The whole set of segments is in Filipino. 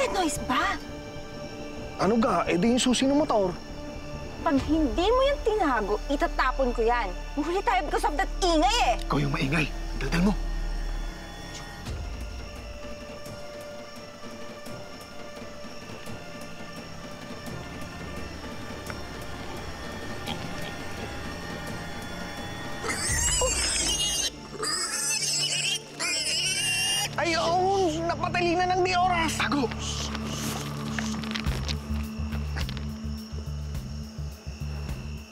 Bakit noise ba? Ano ga? Eh di yung susi ng motor. Pag hindi mo yan tinago, itatapon ko yan. Mahuli tayo because of that ingay eh. Ikaw yung maingay. Daldal mo. Ay, oo! Napatali na ng di oras! Tago!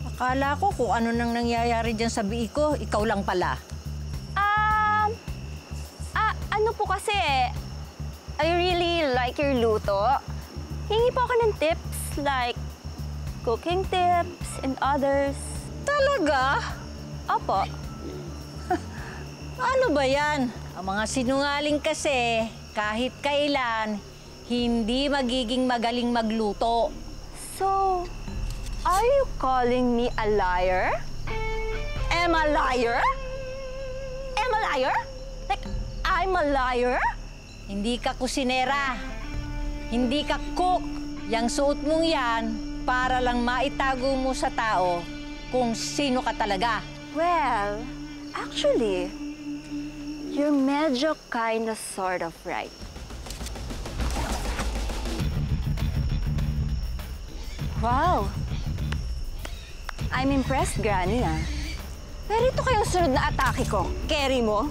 Akala ko kung ano nang nangyayari dyan sa Biko, ikaw lang pala. Ano po kasi I really like your luto. Hingi po ako ng tips like cooking tips and others. Talaga? Opo. Ano ba yan? Ang mga sinungaling kasi, kahit kailan, hindi magiging magaling magluto. So, are you calling me a liar? Am I a liar? Am I a liar? Like, I'm a liar? Hindi ka kusinera. Hindi ka cook. Yang suot mong yan, para lang maitago mo sa tao kung sino ka talaga. Well, actually, you're medyo kinda sort of right. Wow! I'm impressed, Granny, ah. Pero ito kayong sunod na atake ko. Carry mo?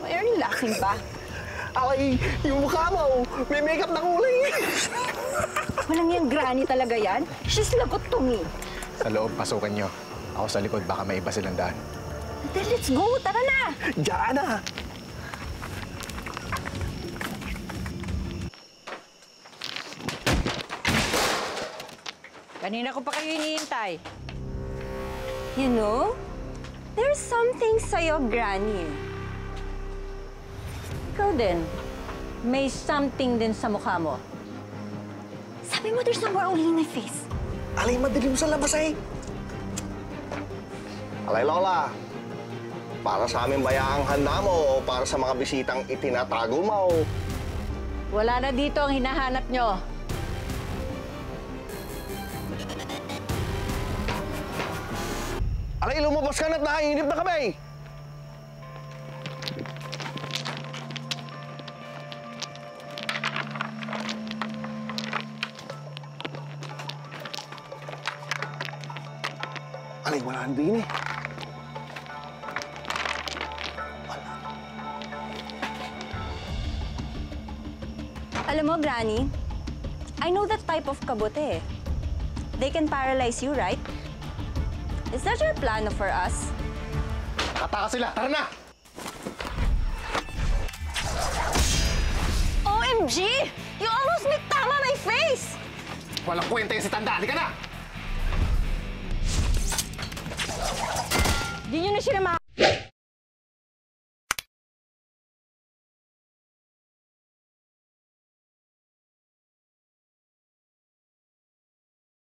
Why are you laughing ba? Ay, yung mukha mo! May makeup na kulay! Walang yung Granny talaga yan. She's lagot to me. Sa loob, pasukan nyo. Ako sa likod, baka may iba silang daan. Then let's go! Tara na! Diyan na! Kanina ko pa kayo hinihintay. You know, there's something sa'yo, Granny. Ikaw din, may something din sa mukha mo. Sabi mo, there's no more only in my face. Alay, madilim sa labas eh! Alay, Lola. Para sa aming bayaang handa mo o para sa mga bisitang itinatago mo? Wala na dito ang hinahanap nyo. Alay, lumabas ka na't nakainip na kami! Alay, wala na din eh. Alam mo, Granny, I know that type of kabote. They can paralyze you, right? Is that your plan for us? Kataka sila! Tara na! OMG! You almost made tama my face! Walang kwenta yung si Tanda. Halika na! Di nyo na sila